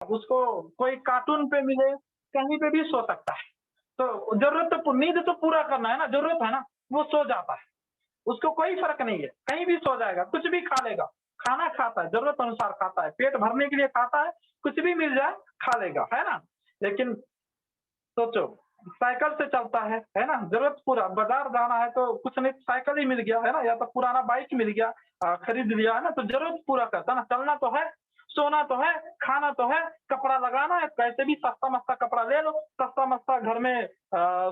उसको कोई कार्टून पे मिले, कहीं पे भी सो सकता है। तो ज़रूरत तो नींद तो पूरा करना है ना, ज़रूरत है ना, वो सो जाता है। उसको कोई फ़र्क नहीं है, कहीं भी सो जाएगा, कुछ भी खा लेगा। खाना खाता है, ज़रूरत अनुसार खाता है, पेट भरने के लिए खाता है, कुछ भी मिल जाए खा लेगा, है ना? लेकिन सोचो, साइकिल से चलता है ना? ज़रूरत पूरा बाज़ार जाना है तो कुछ नहीं साइकिल ही मिल गया, है ना? या तो पुराना बाइक मिल गया खरीद लिया, है ना? तो ज़रूरत पूरा करता है ना, चलना तो है, सोना तो है, खाना तो है, कपड़ा लगाना है, कैसे भी सस्ता-मस्ता कपड़ा ले लो, सस्ता-मस्ता घर में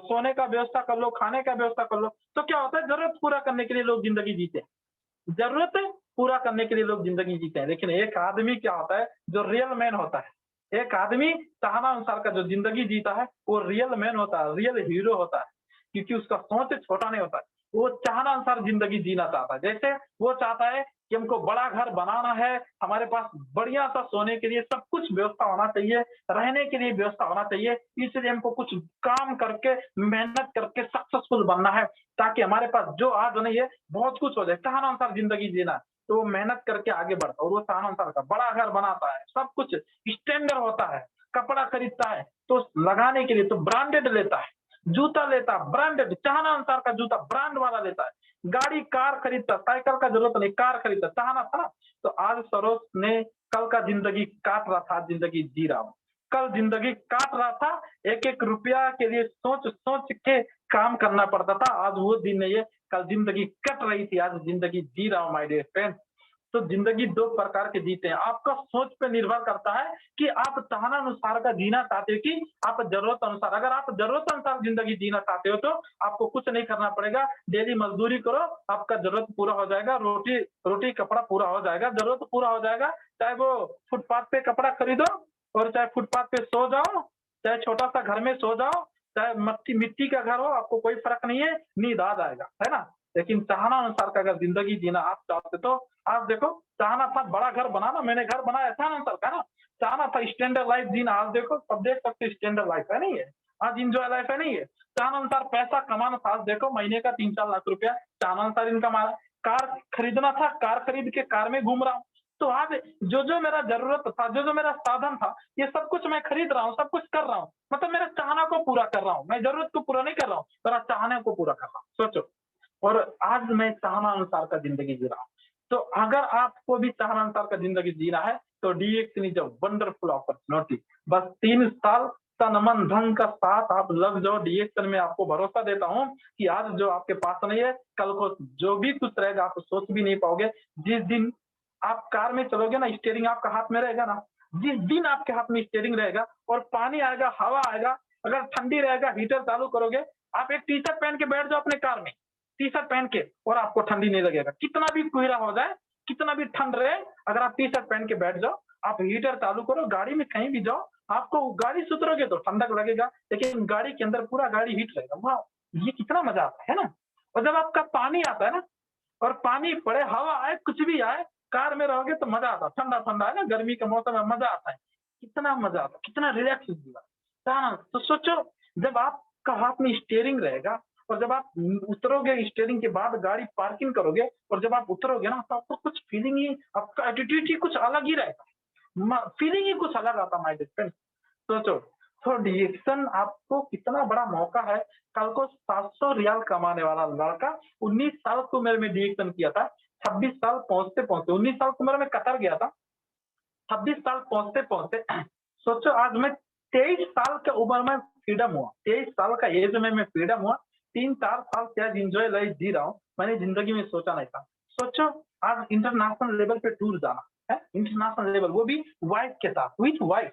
सोने का व्यवस्था कर लो, खाने का व्यवस्था कर लो। तो क्या होता है ज़रूरत पूरा करने के लिए लोग ज़िंदगी जीते हैं। ज़रूरत पूरा करने के लिए लोग ज़िंदगी जीते हैं, लेकिन एक आदमी क्या होता है, जो रियल मैन होता है, एक आदमी चाहना-अनुसार का जो ज़िंदगी जीता है, वो रियल मैन होता है, रियल हीरो होता है, क्योंकि उसका सोच छोटा नहीं होता है। वो चाहना-अनुसार ज़िंदगी जीना चाहता है। जैसे वो चाहता है कि हमको बड़ा घर बनाना है, हमारे पास बढ़िया-सा सोने के लिए सब कुछ व्यवस्था होना चाहिए, रहने के लिए व्यवस्था होना चाहिए, इसलिए हमको कुछ काम करके, मेहनत करके सक्सेसफुल बनना है, ताकि हमारे पास जो आज नहीं है, बहुत कुछ हो जाए, चाहानुसार ज़िंदगी जीना है। तो वो मेहनत करके आगे बढ़ता है और वो चाहानुसार का बड़ा घर बनाता है, सब कुछ स्टैंडर्ड होता है, कपड़ा खरीदता है, तो लगाने के लिए तो ब्रांडेड लेता है, जूता लेता है ब्रांडेड, चाहानुसार का जूता ब्रांड वाला लेता है, गाड़ी, कार खरीदता, साइकिल का ज़रूरत नहीं, कार खरीदता, चाहना था ना, तो आज सरोज ने कल का ज़िंदगी काट रहा था, आज ज़िंदगी जी रहा हूँ। कल ज़िंदगी काट रहा था, एक-एक रुपया के लिए सोच-सोच के काम करना पड़ता था, आज वो दिन नहीं है, कल ज़िंदगी कट रही थी, आज ज़िंदगी जी रहा हूँ माय डियर फ्रेंड्स। तो ज़िंदगी 2 प्रकार के जीते हैं, आपका सोच पे निर्भर करता है कि आप चाहना-अनुसार का जीना चाहते हो कि आप ज़रूरत अनुसार अगर आप ज़रूरत अनुसार ज़िंदगी जीना चाहते हो, तो आपको कुछ नहीं करना पड़ेगा, डेली मज़दूरी करो, आपका ज़रूरत पूरा हो जाएगा, रोटी, कपड़ा पूरा हो जाएगा, ज़रूरत पूरा हो जाएगा, चाहे वो फुटपाथ पे कपड़ा खरीदो और चाहे फुटपाथ पे सो जाओ, चाहे छोटा-सा घर में सो जाओ, चाहे मट्टी मिट्टी का घर हो, आपको कोई फ़र्क नहीं है, नींद आ जाएगा, है ना? लेकिन चाहना अनुसार का अगर ज़िंदगी जीना आप चाहते तो आज देखो चाहना था बड़ा घर बनाना, मैंने घर बनाया चाहना अनुसार का ना, चाहना था स्टैंडर्ड लाइफ़ जीना, आज देखो सब देख सकते हो स्टैंडर्ड लाइफ़ है नहीं है? आज एन्जॉय लाइफ़ है नहीं है? चाहना अनुसार पैसा कमाना था, आज देखो महीने का 3-4 लाख रुपया चाहना अनुसार इनकम आ रहा है। कार खरीदना था, कार खरीद के कार में घूम रहा हूँ। तो आज जो-जो मेरा ज़रूरत था, जो-जो मेरा साधन था, ये सब कुछ मैं खरीद रहा हूँ, सब कुछ कर रहा हूँ। मतलब मेरे चाहना को पूरा कर रहा हूँ, मैं ज़रूरत को पूरा नहीं कर रहा हूँ, मेरा चाहने को पूरा कर रहा हूँ, सोचो। और आज मैं चाहना अनुसार का ज़िंदगी जी रहा हूँ। तो अगर आपको भी चाहना अनुसार का ज़िंदगी जीना है, तो डीएक्सन इज़ अ वंडरफुल अपॉर्च्युनिटी। बस 3 साल तन, मन, धन का साथ आप लग जाओ डीएक्सन में आपको भरोसा देता हूँ कि आज जो आपके पास नहीं है, कल को जो भी कुछ रहेगा आप सोच भी नहीं पाओगे। जिस दिन आप कार में चलोगे ना, स्टीयरिंग आपका हाथ में रहेगा ना, जिस दिन आपके हाथ में स्टीयरिंग रहेगा और पानी आएगा, हवा आएगा, अगर ठंडी रहेगा हीटर चालू करोगे, आप एक टी-शर्ट पहन के बैठ जाओ अपने कार में, टी-शर्ट पहन के और आपको ठंडी नहीं लगेगा। कितना भी कोहरा हो जाए, कितना भी ठंड रहे, अगर आप टी-शर्ट पहन के बैठ जाओ, आप हीटर चालू करो, गाड़ी में कहीं भी जाओ, आपको गाड़ी से उतरोगे तो ठंडक लगेगा, लेकिन गाड़ी के अंदर पूरा गाड़ी हीट रहेगा। वाह! ये कितना मज़ा आता है ना? और जब आपका पानी आता है ना और पानी पड़े, हवा आए, कुछ भी आए, कार में रहोगे तो मज़ा आता है। ठंडा-ठंडा है ना, गर्मी का मौसम है, मज़ा आता है। कितना मज़ा आता है, कितना रिलैक्स जीवन। हाँ, तो सोचो जब आपका हाथ में स्टीयरिंग रहेगा और जब आप उतरोगे स्टीयरिंग के बाद गाड़ी पार्किंग करोगे और जब आप उतरोगे ना तो आपको कुछ फीलिंग ही आपका एटीट्यूड ही कुछ अलग ही रहेगा। फीलिंग ही कुछ अलग आता है माय डियर फ्रेंड। सोचो, तो डिएक्शन आपको कितना बड़ा मौका है, कल को 700 रियाल कमाने वाला लड़का 19 साल की उम्र में डिएक्शन किया था, 26 साल पहुँचते-पहुँचते 19 साल की उम्र में कतर गया था, 26 साल पहुँचते-पहुँचते सोचो आज मैं 23 साल की उम्र में फ्रीडम हुआ, 23 साल का एज में मैं फ्रीडम हुआ, 3-4 साल से आज एन्जॉय लाइफ जी रहा हूँ, मैंने ज़िंदगी में सोचा नहीं था। सोचो आज इंटरनेशनल लेवल पे टूर जाना, है? इंटरनेशनल लेवल वो भी वाइफ के साथ, विथ वाइफ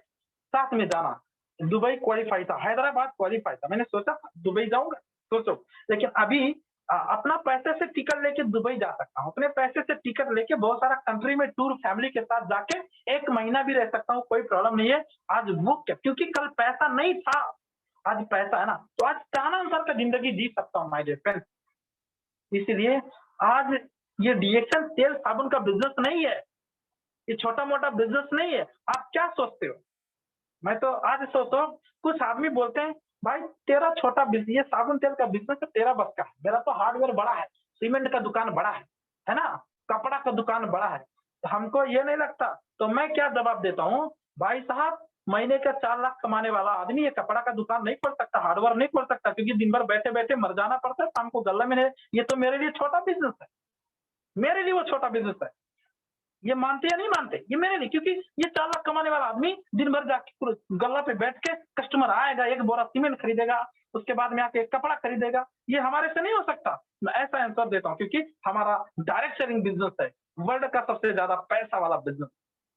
साथ में जाना। दुबई क्वालीफाई था, हैदराबाद क्वालीफाई था, मैंने सोचा दुबई जाऊँगा, सोचो। लेकिन अभी अपना पैसे से टिकट लेके दुबई जा सकता हूँ, अपने पैसे से टिकट लेके बहुत सारा कंट्री में टूर फैमिली के साथ जाके 1 महीना भी रह सकता हूँ, कोई प्रॉब्लम नहीं है। आज वो क्या क्योंकि कल पैसा नहीं था, आज पैसा है ना, तो आज चाहानुसार का ज़िंदगी जी सकता हूँ माय डियर फ्रेंड्स। इसीलिए आज ये डिएक्शन तेल साबुन का बिज़नेस नहीं है, ये छोटा-मोटा बिज़नेस नहीं है। आप क्या सोचते हो? मैं तो आज सोचता हूँ, कुछ आदमी बोलते हैं, भाई तेरा छोटा ये साबुन तेल का बिज़नेस है तेरा बस का है, मेरा तो हार्डवेयर बड़ा है, सीमेंट का दुकान बड़ा है ना? कपड़ा का दुकान बड़ा है, तो हमको ये नहीं लगता, तो मैं क्या जवाब देता हूँ, भाई साहब, महीने का 4 लाख कमाने वाला आदमी ये कपड़ा का दुकान नहीं खोल सकता, हार्डवेयर नहीं खोल सकता, क्योंकि दिन भर बैठे-बैठे मर जाना पड़ता है, शाम को गल्ला में ये तो मेरे लिए छोटा बिज़नेस है। मेरे लिए वो छोटा बिज़नेस है। ये मानते या नहीं मानते? ये मेरे लिए, क्योंकि ये 4 लाख कमाने वाला आदमी दिन भर जाके गल्ला पे बैठ के कस्टमर आएगा, 1 बोरा सीमेंट खरीदेगा, उसके बाद में आके एक कपड़ा खरीदेगा। ये हमारे से नहीं हो सकता। मैं ऐसा आंसर देता हूँ क्योंकि हमारा डायरेक्ट सेलिंग बिज़नेस है। वर्ल्ड का सबसे ज़्यादा पैसा वाला बिज़नेस।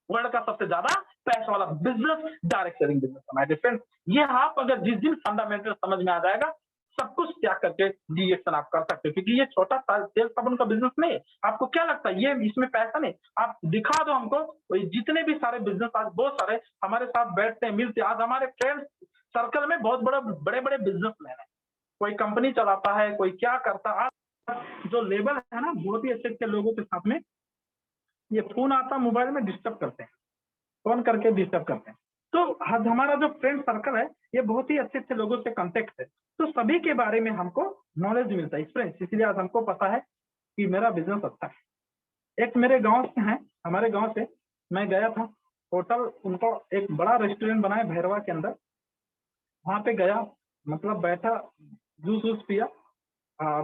वर्ल्ड का सबसे ज़्यादा पैसा वाला बिज़नेस डायरेक्ट सेलिंग बिज़नेस है माय डियर फ्रेंड्स। ये आप अगर जिस दिन फंडामेंटल समझ में आ जाएगा, सब कुछ त्याग करके डिएक्शन आप कर सकते हो, क्योंकि ये छोटा सेल्स साबुन का बिज़नेस नहीं है। आपको क्या लगता है ये इसमें पैसा नहीं? आप दिखा दो हमको, जितने भी सारे बिज़नेस आज बहुत सारे हमारे साथ बैठते हैं, मिलते हैं। आज हमारे फ्रेंड्स सर्कल में बहुत बड़े-बड़े बिज़नेसमैन हैं। कोई कंपनी चलाता है, कोई क्या करता है। आज जो लेवल है ना, बहुत ही अच्छे-अच्छे लोगों के साथ में ये फ़ोन आता मोबाइल में डिस्टर्ब करते हैं। फ़ोन करके डिस्टर्ब करते हैं। तो आज हमारा जो फ्रेंड सर्कल है, ये बहुत ही अच्छे-अच्छे लोगों से कॉन्टैक्ट है। तो सभी के बारे में हमको नॉलेज मिलता है, एक्सपीरियंस, इसलिए आज हमको पता है कि मेरा बिज़नेस अच्छा है। एक मेरे गाँव से हैं, हमारे गाँव से मैं गया था, होटल उनको एक बड़ा रेस्टोरेंट बना है भैरवा के अंदर, वहाँ पे गया, मतलब बैठा, जूस-वूस पिया।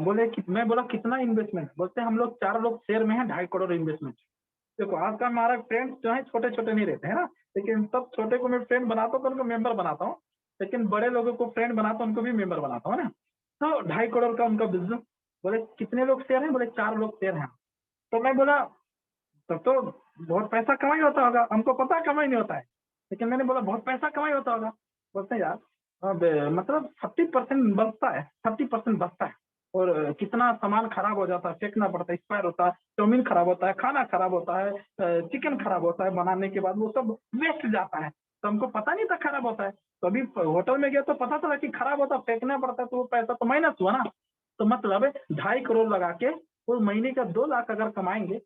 बोले कि मैं बोला कितना इन्वेस्टमेंट? बोलते हम लोग 4 लोग शेयर में हैं, 2.5 करोड़ इन्वेस्टमेंट। देखो आज का हमारा फ्रेंड्स जो है छोटे-छोटे नहीं रहते हैं ना, लेकिन सब छोटे को मैं फ्रेंड बनाता हूँ तो उनको मेंबर बनाता हूँ, लेकिन बड़े लोगों को फ्रेंड बनाता हूँ उनको भी मेंबर बनाता हूँ ना। तो 2.5 करोड़ का उनका बिज़नेस। बोले कितने लोग शेयर हैं? बोले 4 लोग शेयर हैं। तो मैं बोला तब तो बहुत पैसा कमाई होता होगा, हमको पता है कमाई नहीं होता है। लेकिन मैंने बोला बहुत पैसा कमाई होता होगा। बोलते हैं यार अब मतलब 30% बचता है, 30% बचता है और कितना सामान खराब हो जाता है, फेंकना पड़ता है, एक्सपायर होता है, चाउमीन खराब होता है, खाना खराब होता है, चिकन खराब होता है, बनाने के बाद वो सब वेस्ट जाता है। तो हमको पता नहीं था खराब होता है। तो अभी होटल में गया तो पता चला कि खराब होता है, फेंकना पड़ता है, तो वो पैसा तो माइनस हुआ ना। तो मतलब 2.5 करोड़ लगा के वो महीने का 2 लाख अगर कमाएँगे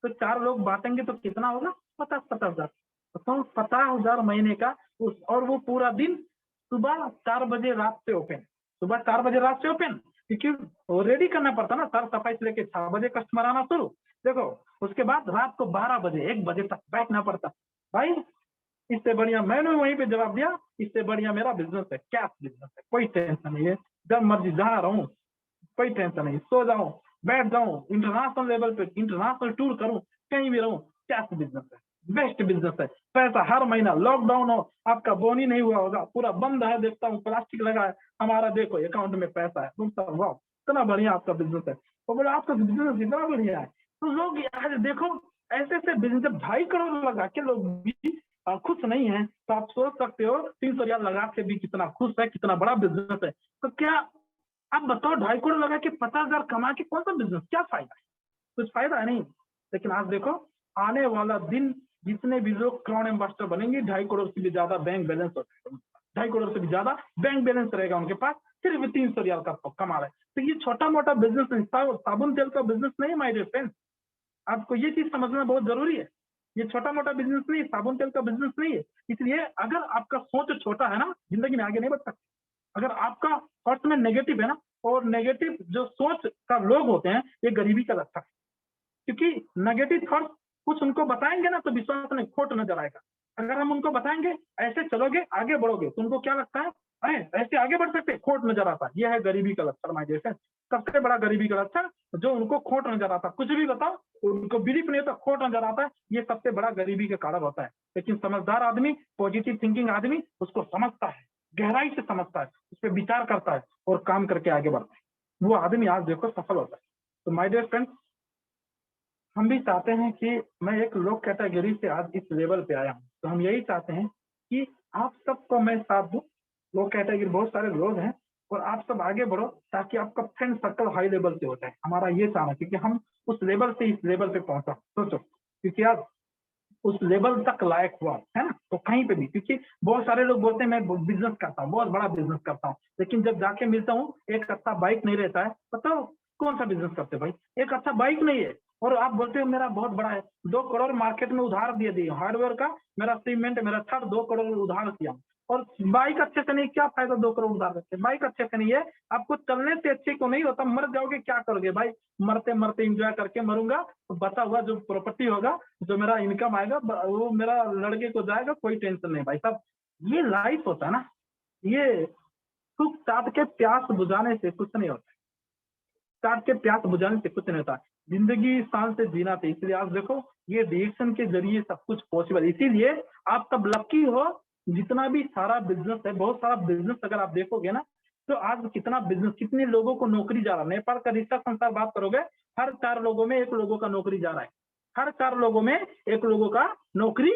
तो 4 लोग बाँटेंगे तो कितना होगा? 50-50 हज़ार। तो 50,000 महीने का और वो पूरा दिन सुबह 4 बजे रात से ओपन। सुबह 4 बजे रात से ओपन, क्योंकि वो रेडी करना पड़ता ना, साफ-सफाई से लेके 6 बजे कस्टमर आना शुरू। देखो, उसके बाद रात को 12 बजे, 1 बजे तक बैठना पड़ता। भाई, इससे बढ़िया मैंने वहीं पे जवाब दिया, इससे बढ़िया मेरा बिज़नेस है, कैश बिज़नेस है, कोई टेंशन नहीं है। जब मर्ज़ी जहाँ रहूँ, कोई टेंशन नहीं, सो जाऊँ, बैठ जाऊँ, इंटरनेशनल लेवल पे इंटरनेशनल टूर करूँ, कहीं भी रहूँ, कैश बिज़नेस है, बेस्ट बिज़नेस है। पैसा हर महीना, लॉकडाउन हो, आपका बोन ही नहीं हुआ होगा, पूरा बंद है, देखता हूँ प्लास्टिक लगा है, हमारा देखो अकाउंट में पैसा है। तुम सब वाओ! इतना बढ़िया आपका बिज़नेस है। वो बोला आपका बिज़नेस इतना बढ़िया है। तो लोग आज देखो ऐसे-ऐसे बिज़नेस जब 2.5 करोड़ लगा के लोग भी खुश नहीं हैं, तो आप सोच सकते हो 300 रियाल लगा के भी कितना खुश है, कितना बड़ा बिज़नेस है। तो क्या आप बताओ 2.5 करोड़ लगा के 50,000 कमा के कौन सा बिज़नेस, क्या फ़ायदा है? कुछ फ़ायदा है नहीं। लेकिन आज देखो आने वाला दिन जितने भी लोग क्राउन एम्बेसडर बनेंगे 2.5 करोड़ से भी ज़्यादा बैंक बैलेंस होगा। 2.5 करोड़ से भी ज़्यादा बैंक बैलेंस रहेगा उनके पास, सिर्फ 300 रियाल का कमा रहे हैं। तो ये छोटा-मोटा बिज़नेस नहीं, साबुन तेल का बिज़नेस नहीं है माय डियर फ्रेंड्स। आपको ये चीज़ समझना बहुत ज़रूरी है। ये छोटा-मोटा बिज़नेस नहीं है, साबुन तेल का बिज़नेस नहीं है। इसलिए अगर आपका सोच छोटा है ना, ज़िंदगी में आगे नहीं बढ़ सकते। अगर आपका थॉट्स में नेगेटिव है ना, और नेगेटिव जो सोच का लोग होते हैं, ये गरीबी का लक्षण है। क्योंकि नेगेटिव थॉट्स कुछ उनको बताएँगे ना तो विश्वास में खोट नज़र आएगा। अगर हम उनको बताएँगे, ऐसे चलोगे, आगे बढ़ोगे, तो उनको क्या लगता है, अरे! ऐसे आगे बढ़ सकते हैं, खोट नज़र आता है। ये है गरीबी का लक्षण माय डियर फ्रेंड्स। सबसे बड़ा गरीबी का लक्षण जो उनको खोट नज़र आता है। कुछ भी बताओ, उनको बिलीफ नहीं होता, खोट नज़र आता है, ये सबसे बड़ा गरीबी का कारण होता है। लेकिन समझदार आदमी, पॉजिटिव थिंकिंग आदमी उसको समझता है, गहराई से समझता है, उस पे विचार करता है और काम करके आगे बढ़ता है। वो आदमी आज देखो सफल होता है। तो माय डियर फ्रेंड्स, हम भी चाहते हैं कि मैं एक लोग कैटेगरी से आज इस लेवल पे आया हूँ। तो हम यही चाहते हैं कि आप सबको मैं साथ दूँ। लोग कैटेगरी बहुत सारे लोग हैं और आप सब आगे बढ़ो ताकि आपका फ्रेंड सर्कल हाई लेवल पे हो जाए। हमारा ये चाहना है क्योंकि हम उस लेवल से इस लेवल पे पहुँचा। सोचो, क्योंकि आज उस लेवल तक लायक हुआ, है ना? तो कहीं पे भी, क्योंकि बहुत सारे लोग बोलते हैं मैं बिज़नेस करता हूँ, बहुत बड़ा बिज़नेस करता हूँ। लेकिन जब जाके मिलता हूँ, एक अच्छा बाइक नहीं रहता है, बताओ कौन-सा बिज़नेस करते हो भाई? एक अच्छा बाइक नहीं है और आप बोलते हो मेरा बहुत बड़ा है। 2 करोड़ मार्केट में उधार दे दिए, हार्डवेयर का मेरा सीमेंट मेरा छड़ 2 करोड़ उधार किया। और बाइक अच्छे से नहीं, क्या फायदा 2 करोड़ उधार रखे, बाइक अच्छे से नहीं है, आपको चलने से अच्छे को नहीं होता, मर जाओगे क्या करोगे भाई, मरते मरते एंजॉय करके मरूंगा, तो बचा हुआ जो प्रॉपर्टी होगा, जो मेरा इनकम आएगा वो मेरा लड़के को जाएगा, कोई टेंशन नहीं भाई साहब। ये लाइफ होता है ना, ये सुख चाट के प्यास बुझाने से कुछ नहीं होता, चाट के प्यास बुझाने से कुछ नहीं होता, जिंदगी शान से जीना चाहिए। इसलिए आप देखो ये डिएक्शन के जरिए सब कुछ पॉसिबल, इसीलिए आप तब लकी हो, जितना भी सारा बिजनेस है, बहुत सारा बिजनेस अगर आप देखोगे ना, तो आज कितना बिजनेस, कितने लोगों को नौकरी जा रहा है। नेपाल का रिश्ता संसार बात करोगे, हर 4 लोगों में 1 लोगों का नौकरी जा रहा है, हर 4 लोगों में 1 लोगों का नौकरी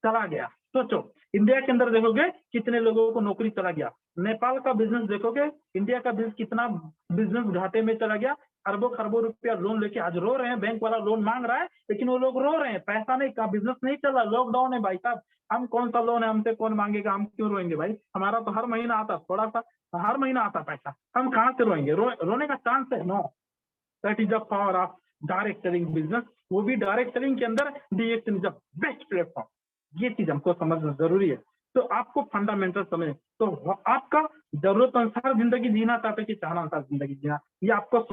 चला गया। सोचो इंडिया के अंदर देखोगे कितने लोगों को नौकरी चला गया, नेपाल का बिजनेस देखोगे, इंडिया का बिजनेस कितना बिजनेस घाटे में चला गया, अरबों खरबों रुपया लोन लेके आज रो रहे हैं, बैंक वाला लोन मांग रहा है, लेकिन वो लोग रो रहे हैं, पैसा नहीं का बिजनेस नहीं चल रहा, लॉकडाउन है भाई साहब, हम कौन सा लोन है, हमसे कौन मांगेगा, हम क्यों रोएंगे भाई, हमारा तो हर महीना आता, थोड़ा सा हर महीना आता पैसा, हम कहाँ से रोएंगे, रोने का चांस है no. That is the power of direct selling business, वो भी डायरेक्ट सेलिंग के अंदर DXN is the best platform, ये चीज हमको समझना जरूरी है। तो आपको फंडामेंटल समझ, तो आपका जरूरत अनुसार जिंदगी जीना चाहते कि चाहना अनुसार जिंदगी जीना, ये आपको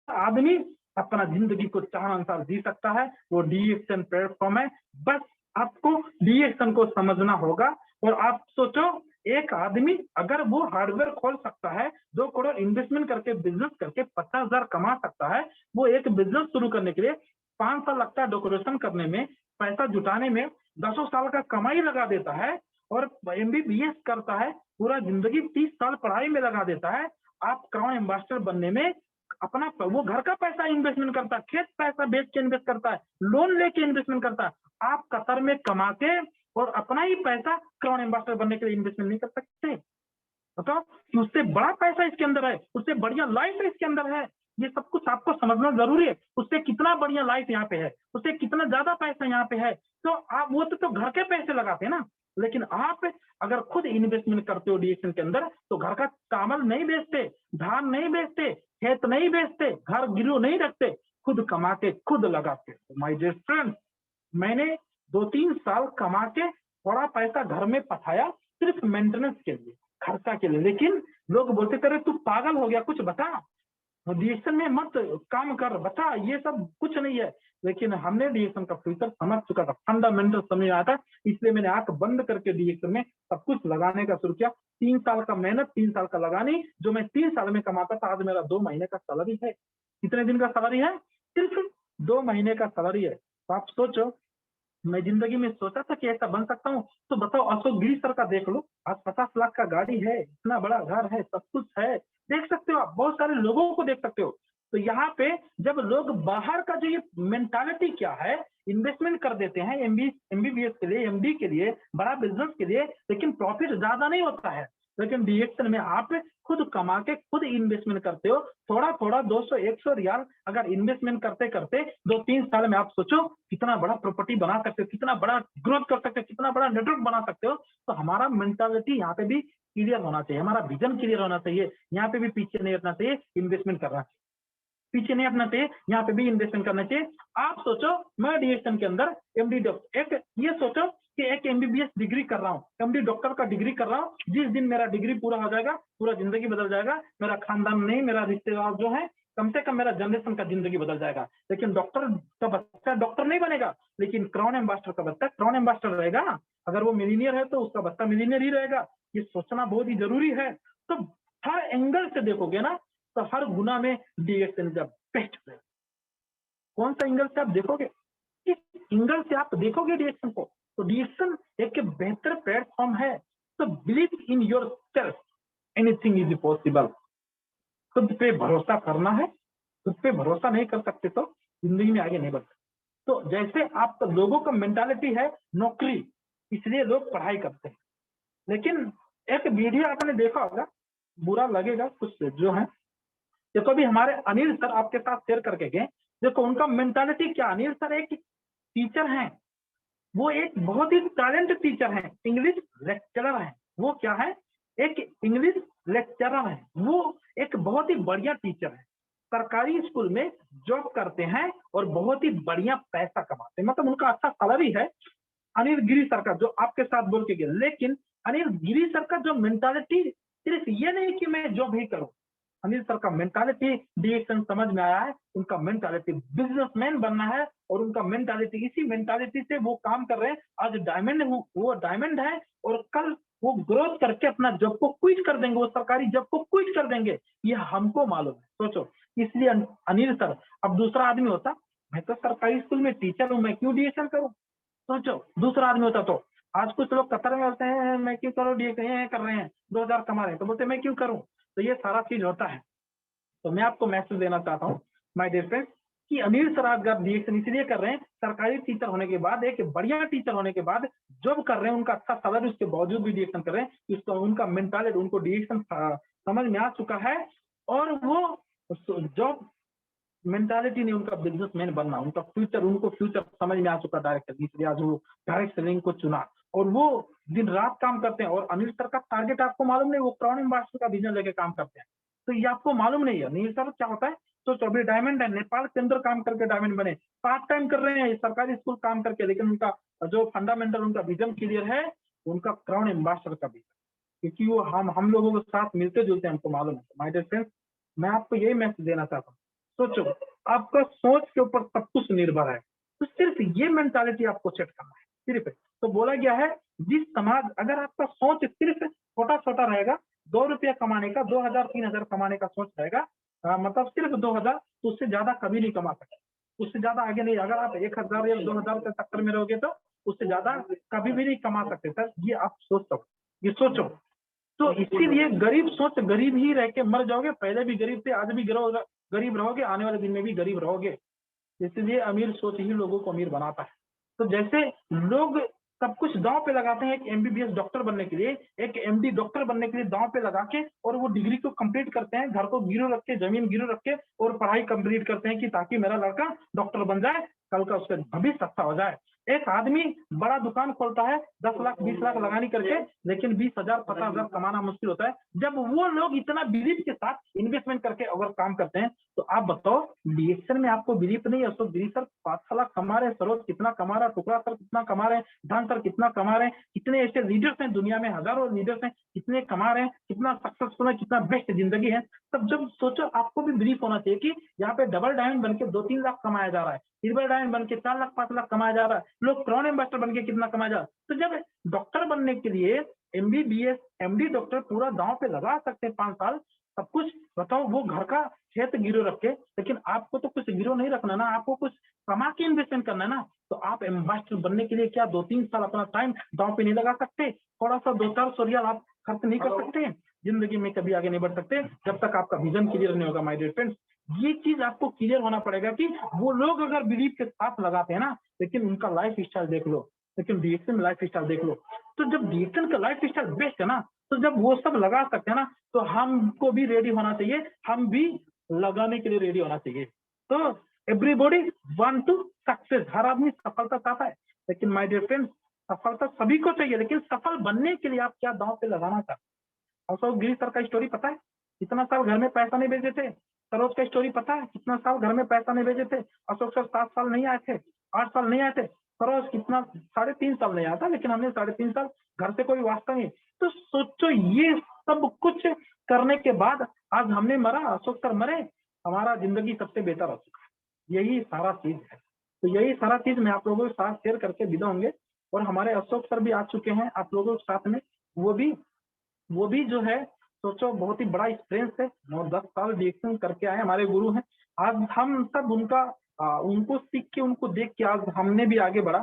आदमी अपना जिंदगी को चाहना अनुसार जी सकता है, वो डीएक्शन प्लेटफॉर्म है, बस आपको डीएक्शन को समझना होगा। और आप सोचो एक आदमी अगर वो हार्डवेयर खोल सकता है, 2 करोड़ इन्वेस्टमेंट करके बिजनेस करके 50,000 कमा सकता है, वो एक बिजनेस शुरू करने के लिए 5 साल लगता है डेकोरेशन करने में, पैसा जुटाने में 10 साल का कमाई लगा देता है, और एमबीबीएस करता है, पूरा जिंदगी 30 साल पढ़ाई में लगा देता है, आप क्राउन एम्बेसडर बनने में अपना वो घर का पैसा इन्वेस्टमेंट करता है, खेत पैसा बेच के इन्वेस्ट करता है, लोन लेके इन्वेस्टमेंट करता है, आप कतर में कमा के और अपना ही पैसा क्राउन एम्बेसडर बनने के लिए इन्वेस्टमेंट नहीं कर सकते, बताओ कि उससे बड़ा पैसा इसके अंदर है, उससे बढ़िया लाइफ इसके अंदर है, ये सब कुछ आपको समझना जरूरी है, उससे कितना बढ़िया लाइफ यहाँ पे है, उससे कितना ज्यादा पैसा यहाँ पे है, तो आप वो तो घर के पैसे लगाते हैं ना, लेकिन आप अगर खुद इन्वेस्टमेंट करते हो डीएक्शन के अंदर, तो घर का चावल नहीं बेचते, धान नहीं बेचते, खेत नहीं बेचते, घर गिरवी नहीं रखते, खुद कमा के खुद लगाते। माय डियर फ्रेंड, मैंने 2-3 साल कमा के थोड़ा पैसा घर में पठाया सिर्फ मेंटेनेंस के लिए, खर्चा के लिए, लेकिन लोग बोलते करे तू पागल हो गया, कुछ बता, डीएक्शन में मत काम कर, बता, ये सब कुछ नहीं है। लेकिन हमने डीएक्शन का फ्यूचर समझ चुका था, फंडामेंटल समझ आया था, इसलिए मैंने आंख बंद करके डीएक्शन में सब कुछ लगाने का शुरू किया। 3 साल का मेहनत, 3 साल का लगानी, जो मैं 3 साल में कमाता था, आज मेरा 2 महीने का सैलरी है। कितने दिन का सैलरी है? सिर्फ 2 महीने का सैलरी है। तो आप सोचो, मैं जिंदगी में सोचा था कि ऐसा बन सकता हूँ, तो बताओ अशोक गिरी सर का देख लो, आज 50 लाख का गाड़ी है, इतना बड़ा घर है, सब कुछ है, देख सकते हो आप, बहुत सारे लोगों को देख सकते हो। तो यहाँ पे जब लोग बाहर का जो ये मेंटालिटी क्या है, इन्वेस्टमेंट कर देते हैं एमबीबीएस के लिए, एमडी के लिए, बड़ा बिजनेस के लिए, लेकिन प्रॉफिट ज्यादा नहीं होता है। लेकिन डीएक्शन में आप खुद कमा के खुद इन्वेस्टमेंट करते हो, थोड़ा थोड़ा 200-100 रियाल अगर इन्वेस्टमेंट करते करते 2-3 साल में आप सोचो कितना बड़ा प्रॉपर्टी बना सकते हो, कितना बड़ा ग्रोथ कर सकते हो, कितना बड़ा नेटवर्क बना सकते हो। तो हमारा मेंटालिटी यहाँ पे भी क्लियर होना चाहिए, हमारा विजन क्लियर होना चाहिए, यहाँ पे भी पीछे नहीं हटना चाहिए, इन्वेस्टमेंट करना चाहिए, पीछे नहीं हटना चाहिए, यहाँ पे भी इन्वेस्टमेंट करना चाहिए। आप सोचो मैं डीएक्शन के अंदर एमडी डॉक्टर, ये सोचो कि एक एमबीबीएस डिग्री कर रहा हूँ, एमडी डॉक्टर का डिग्री कर रहा हूँ, जिस दिन मेरा डिग्री पूरा हो जाएगा, पूरा जिंदगी बदल जाएगा, मेरा खानदान नहीं, मेरा रिश्तेदार जो है, कम से कम मेरा जनरेशन का जिंदगी बदल जाएगा। लेकिन डॉक्टर का बच्चा डॉक्टर नहीं बनेगा, लेकिन क्राउन एम्बेसडर का बच्चा क्राउन एम्बेसडर रहेगा। अगर वो मिलीनियर है तो उसका बच्चा मिलीनियर ही रहेगा। ये सोचना बहुत ही जरूरी है। तो हर एंगल से देखोगे ना, तो हर गुना में डीएक्शन इज द बेस्ट प्लेस। कौन सा एंगल से आप देखोगे, किस एंगल से आप देखोगे डीएक्शन को, तो डीएक्शन एक बेहतर प्लेटफॉर्म है। तो believe in your self, anything is possible. खुद पे भरोसा करना है, खुद पे भरोसा नहीं कर सकते तो जिंदगी में आगे नहीं बढ़ सकते। तो जैसे आप तो लोगों का मेंटालिटी है नौकरी, इसलिए लोग पढ़ाई करते हैं। लेकिन एक वीडियो आपने देखा होगा, बुरा लगेगा कुछ जो है, देखो अभी हमारे अनिल सर आपके साथ शेयर करके गए, देखो उनका मेंटालिटी क्या। अनिल सर एक टीचर हैं, वो एक बहुत ही टैलेंट टीचर हैं, इंग्लिश लेक्चरर हैं। वो क्या है, एक इंग्लिश लेक्चरर है, वो एक बहुत ही बढ़िया टीचर है, सरकारी स्कूल में जॉब करते हैं और बहुत ही बढ़िया पैसा कमाते हैं, मतलब उनका अच्छा सैलरी है। अनिल गिरी सर का जो आपके साथ बोल के गया, लेकिन अनिल गिरी सर का जो मेंटालिटी सिर्फ ये नहीं कि मैं जो भी करूं, अनिल सर का मेंटालिटी डीएक्शन समझ में आया है, उनका मेंटालिटी बिजनेसमैन बनना है और उनका मेंटालिटी, इसी मेंटालिटी से वो काम कर रहे हैं। आज डायमंड वो डायमंड है और कल वो ग्रोथ करके अपना जॉब को क्विट कर देंगे, वो सरकारी जॉब को क्विट कर देंगे, ये हमको मालूम है। सोचो, इसलिए अनिल सर, अब दूसरा आदमी होता, मैं तो सरकारी स्कूल में टीचर हूँ, मैं क्यों डीएक्शन करूँ? सोचो, दूसरा आदमी होता तो आज कुछ लोग कतर में होते हैं, मैं क्यों करूँ डीएक्शन, ये कर रहे हैं 2000 कमा रहे हैं, तो बोलते मैं क्यों करूँ? तो ये सारा चीज होता है। तो मैं आपको मैसेज देना चाहता हूँ माय डियर फ्रेंड्स कि अनिल सर आज डीएक्शन इसलिए कर रहे हैं, सरकारी टीचर होने के बाद, एक बढ़िया टीचर होने के बाद जॉब कर रहे हैं, उनका अच्छा सैलरी उसके बावजूद भी डीएक्शन कर रहे हैं, इसका उनका मेंटालिटी, उनको डीएक्शन समझ में आ चुका है और वो जॉब मेंटालिटी नहीं, उनका बिजनेसमैन बनना, उनका फ्यूचर, उनको फ्यूचर समझ में आ चुका डायरेक्ट, इसलिए आज वो डायरेक्ट सेलिंग को चुना और वो दिन रात काम करते हैं। और अनिल सर का टारगेट आपको मालूम नहीं, वो क्राउन एम्बेसडर का विजन लेके काम करते हैं, तो ये आपको मालूम नहीं है अनिल सर क्या होता है। तो अभी डायमंड है, नेपाल के अंदर काम करके डायमंड बने, पार्ट टाइम कर रहे हैं सरकारी स्कूल काम करके, लेकिन उनका जो फंडामेंटल उनका विजन क्लियर है, उनका क्राउन एम्बेसडर का विजन, क्योंकि वो हम लोगों के साथ मिलते जुलते हैं, हमको मालूम है। माय डियर फ्रेंड्स, मैं आपको यही मैसेज देना चाहता हूँ, सोचो, आपका सोच के ऊपर सब कुछ निर्भर है, तो सिर्फ ये मेंटालिटी आपको सेट करना है सिर्फ। तो बोला गया है, जिस समाज, अगर आपका सोच सिर्फ छोटा छोटा रहेगा, 2 रुपया कमाने का, 2000 3000 कमाने का सोच रहेगा, मतलब सिर्फ 2000, तो उससे ज्यादा कभी नहीं कमा सकते, उससे ज्यादा आगे नहीं। अगर आप 1000 या 2000 के चक्कर में रहोगे तो उससे ज्यादा कभी भी नहीं कमा सकते सर, ये आप सोच सकते, ये सोचो। तो इसीलिए गरीब सोच, गरीब ही रह के मर जाओगे, पहले भी गरीब थे, आज भी गरीब रहोगे, आने वाले दिन में भी गरीब रहोगे। इसलिए अमीर सोच ही लोगों को अमीर बनाता है। तो जैसे लोग सब कुछ दांव पे लगाते हैं एक एमबीबीएस डॉक्टर बनने के लिए, एक एमडी डॉक्टर बनने के लिए दांव पे लगा के, और वो डिग्री को कंप्लीट करते हैं, घर को गिरो रख के, जमीन गिरो रख के, और पढ़ाई कंप्लीट करते हैं कि ताकि मेरा लड़का डॉक्टर बन जाए, कल का उसका भविष्य अच्छा हो जाए। एक आदमी बड़ा दुकान खोलता है 10 लाख 20 लाख लगानी करके, लेकिन 20,000 50,000 कमाना मुश्किल होता है। जब वो लोग इतना बिलीव के साथ इन्वेस्टमेंट करके अगर काम करते हैं, तो आप बताओ, डीएक्शन में आपको बिलीव नहीं है, अशोक गिरी सर 5 लाख कमा रहे हैं, सरोज कितना कमा रहा है, टुकड़ा सर कितना कमा रहे हैं, धान सर कितना कमा रहे हैं, कितने ऐसे लीडर्स हैं दुनिया में, हजारों लीडर्स हैं, कितने कमा रहे हैं, कितना सक्सेसफुल है, कितना बेस्ट जिंदगी है। तब जब सोचो, आपको भी बिलीव होना चाहिए कि यहाँ पे डबल डायमंड बन के 2-3 लाख कमाया जा रहा है, ट्रिपल डायमंड बन के 4 लाख 5 लाख कमाया जा रहा है, लोग क्राउन एम्बेसडर बन के कितना कमाया जा रहा है। तो जब डॉक्टर बनने के लिए एमबीबीएस एमडी डॉक्टर पूरा दांव पे लगा सकते हैं 5 साल, सब कुछ, बताओ, वो घर का खेत गिरो रख के, लेकिन आपको तो कुछ गिरो नहीं रखना ना, आपको कुछ कमा के इन्वेस्टमेंट करना है ना। तो आप एम्बेसडर बनने के लिए क्या 2-3 साल अपना टाइम दांव पे नहीं लगा सकते? थोड़ा सा 2-400 रियाल आप खर्च नहीं कर सकते? जिंदगी में कभी आगे नहीं बढ़ सकते जब तक आपका विजन क्लियर नहीं होगा। माय डियर फ्रेंड्स, ये चीज आपको क्लियर होना पड़ेगा कि वो लोग अगर बिलीव के साथ लगाते हैं ना, लेकिन उनका लाइफ स्टाइल देख लो, लेकिन डीएक्शन में लाइफ स्टाइल देख लो। तो जब डीएक्शन का लाइफ स्टाइल बेस्ट है ना, तो जब वो सब लगा सकते हैं ना, तो हमको भी रेडी होना चाहिए, हम भी लगाने के लिए रेडी होना चाहिए। तो एवरीबॉडी वांट टू सक्सेस, हर आदमी सफलता चाहता है, लेकिन माय डियर फ्रेंड्स, सफलता सभी को चाहिए, लेकिन सफल बनने के लिए आप क्या दांव पे लगाना चाहते हैं? अशोक गिरी सर का स्टोरी पता है, कितना साल घर में पैसा नहीं भेजे थे? सरोज का स्टोरी पता है, कितना साल घर में पैसा नहीं भेजे थे? अशोक सर 7 साल नहीं आए थे, 8 साल नहीं आए थे, सरोज कितना 3.5 साल नहीं आया था, लेकिन हमने 3.5 साल घर से कोई वास्ता नहीं। तो सोचो, ये सब कुछ करने के बाद आज हमने मरा, अशोक सर मरे, हमारा जिंदगी सबसे बेहतर हो चुका है। यही सारा चीज है। तो यही सारा चीज मैं आप लोगों के साथ शेयर करके विदा होंगे। और हमारे अशोक सर भी आ चुके हैं आप लोगों के साथ में, वो भी जो है, सोचो, बहुत ही बड़ा एक्सपीरियंस है, 9-10 साल डीएक्शन करके आए, हमारे गुरु हैं। आज हम सब उनको सीख के, उनको देख के आज हमने भी आगे बढ़ा।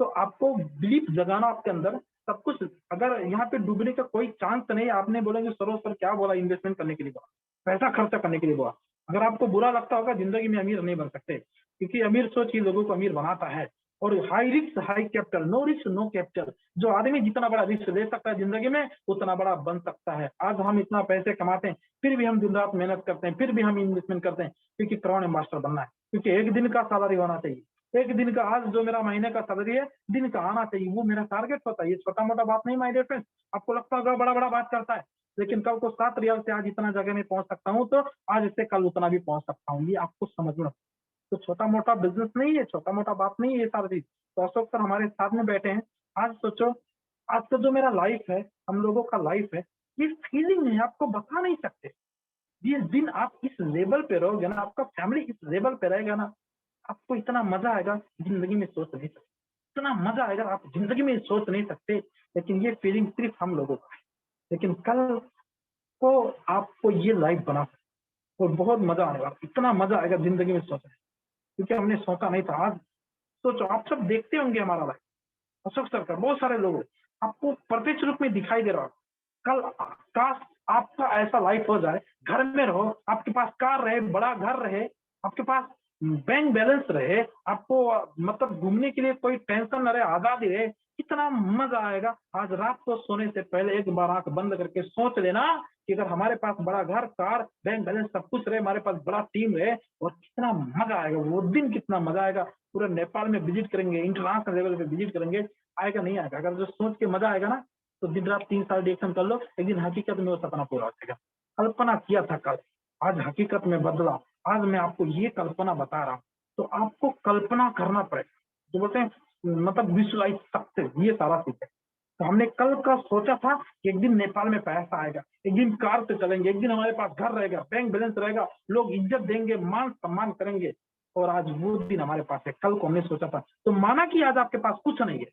तो आपको बिलीफ जगाना आपके अंदर, सब कुछ, अगर यहाँ पे डूबने का कोई चांस नहीं। आपने बोलेंगे सरोज सर क्या बोला, इन्वेस्टमेंट करने के लिए बोला, पैसा खर्चा करने के लिए बोला। अगर आपको बुरा लगता होगा, जिंदगी में अमीर नहीं बन सकते, क्योंकि अमीर सोच ही लोगों को अमीर बनाता है। और high risk high capital, no risk no capital, जो आदमी जितना बड़ा रिस्क ले सकता है जिंदगी में, उतना बड़ा बन सकता है। आज हम इतना पैसे कमाते हैं, फिर भी हम दिन रात मेहनत करते हैं, फिर भी हम इन्वेस्टमेंट करते हैं, क्योंकि क्राउन एम्बेसडर बनना है, क्योंकि एक दिन का सैलरी होना चाहिए, एक दिन का, आज जो मेरा महीने का सैलरी है, दिन का आना चाहिए, वो मेरा टारगेट होता है। ये छोटा मोटा बात नहीं माय डियर फ्रेंड्स, आपको लगता होगा बड़ा बड़ा बात करता है, लेकिन कल को 7 रियाल से आज इतना जगह में पहुंच सकता हूँ, तो आज इससे कल उतना भी पहुंच सकता हूँ, ये आपको समझना। तो छोटा मोटा बिजनेस नहीं है, छोटा मोटा बात नहीं है ये सारी चीज। तो अशोक सर हमारे साथ में बैठे हैं, आज सोचो, आज का जो मेरा लाइफ है, हम लोगों का लाइफ है, ये फीलिंग है, आपको बता नहीं सकते। जिस दिन आप इस लेवल पे रहोगे ना, आपका फैमिली इस लेवल पे रहेगा ना, आपको इतना मज़ा आएगा, ज़िंदगी में सोच नहीं सकते। इतना मज़ा आएगा, आप ज़िंदगी में सोच नहीं सकते, लेकिन ये फीलिंग सिर्फ़ हम लोगों का है। लेकिन कल को आपको ये लाइफ बना और बहुत मज़ा आने वाला है, इतना मज़ा आएगा ज़िंदगी में सोचने, क्योंकि हमने सोचा नहीं था। आज सोचो, आप सब देखते होंगे हमारा लाइफ, अशोक सर का, बहुत सारे लोग आपको प्रत्यक्ष रूप में दिखाई दे रहा हो। कल काश आपका ऐसा लाइफ हो जाए, घर में रहो, आपके पास कार रहे, बड़ा घर रहे, आपके पास बैंक बैलेंस रहे, आपको मतलब घूमने के लिए कोई टेंशन न रहे, आज़ादी रहे, कितना मज़ा आएगा। आज रात को सोने से पहले एक बार आँख बंद करके सोच लेना कि अगर हमारे पास बड़ा घर, कार, बैंक बैलेंस सब कुछ रहे, हमारे पास बड़ा टीम रहे, और कितना मज़ा आएगा, वो दिन कितना मज़ा आएगा। पूरे नेपाल में विज़िट करेंगे, इंटरनेशनल लेवल पे विज़िट करेंगे, आएगा नहीं आएगा? अगर जो सोच के मज़ा आएगा ना, तो दिन रात 3 साल रिएक्शन कर लो, एक दिन हकीकत में वो सपना पूरा हो जाएगा। कल्पना किया था कल, आज हकीकत में बदला। आज मैं आपको ये कल्पना बता रहा हूँ, तो आपको कल्पना करना पड़ेगा। जो बोलते हैं मतलब विजुअलाइज़ सक्सेस, ये सारा चीज़ है। तो हमने कल का सोचा था कि एक दिन नेपाल में पैसा आएगा, एक दिन कार से चलेंगे, एक दिन हमारे पास घर रहेगा, बैंक बैलेंस रहेगा, लोग इज्जत देंगे, मान-सम्मान करेंगे, और आज वो दिन हमारे पास है। कल को हमने सोचा था, तो माना कि आज आपके पास कुछ नहीं है,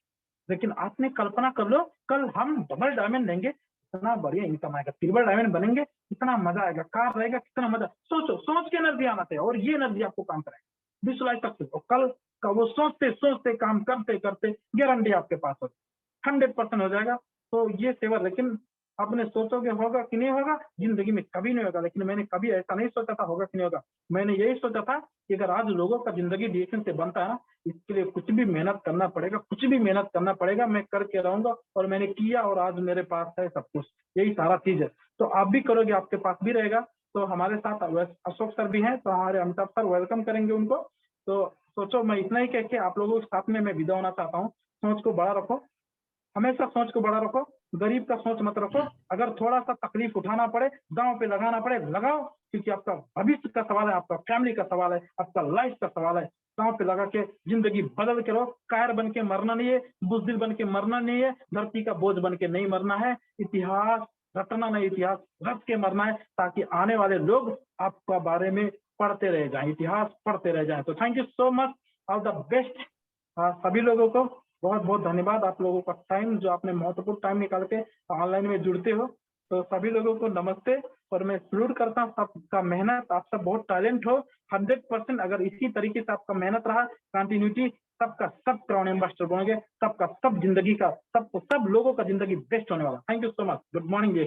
लेकिन आपने कल्पना कर लो, कल हम डबल डायमंड लेंगे, इतना बढ़िया इनकम आएगा, ट्रिपल डायमंड बनेंगे, कितना मजा आएगा, कार रहेगा, कितना मजा। सोचो, सोच के एनर्जी आना चाहिए, और ये एनर्जी आपको काम करेगा, विजुअलाइज सकते हो। कल का वो सोचते सोचते काम करते करते गारंटी आपके पास हो, 100% हो जाएगा। तो ये सेवा, लेकिन आपने सोचोगे होगा कि नहीं होगा, जिंदगी में कभी नहीं होगा। लेकिन मैंने कभी ऐसा नहीं सोचा था होगा कि नहीं होगा, मैंने यही सोचा था कि अगर आज लोगों का जिंदगी डिएक्शन से बनता है ना, इसके लिए कुछ भी मेहनत करना पड़ेगा, कुछ भी मेहनत करना पड़ेगा, मैं करके रहूंगा, और मैंने किया, और आज मेरे पास है सब कुछ। यही सारा चीज है, तो आप भी करोगे, आपके पास भी रहेगा। तो हमारे साथ अशोक सर भी हैं, तो हमारे अमिताभ सर, वेलकम करेंगे उनको। तो सोचो, मैं इतना ही कह के आप लोगों के साथ में मैं विदा होना चाहता हूँ। सोच को बड़ा रखो, हमेशा सोच को बड़ा रखो, गरीब का सोच मत रखो। अगर थोड़ा सा तकलीफ उठाना पड़े, दांव पे लगाना पड़े, लगाओ, क्योंकि आपका भविष्य का सवाल है, आपका फैमिली का सवाल है, आपका लाइफ का सवाल है। दांव पे लगा के जिंदगी बदल के रहो। कायर बन के मरना नहीं है, बुजदिल बन के मरना नहीं है, धरती का बोझ बन के नहीं मरना है। इतिहास रटना नहीं, इतिहास रच के मरना है, ताकि आने वाले लोग आपका बारे में पढ़ते रह जाएं, इतिहास पढ़ते रह जाएं। तो thank you so much, all the best सभी लोगों को। बहुत बहुत धन्यवाद आप लोगों का टाइम, जो आपने महत्वपूर्ण टाइम निकाल के ऑनलाइन में जुड़ते हो। तो सभी लोगों को नमस्ते, और मैं सल्यूट करता हूँ सबका मेहनत। आप सब बहुत टैलेंट हो, 100%। अगर इसी तरीके से आपका मेहनत रहा, कंटिन्यूटी, सबका सब क्राउन एम्बेसडर बनेंगे, सबका सब जिंदगी का सब लोगों का जिंदगी बेस्ट होने वाला। Thank you so much, good morning.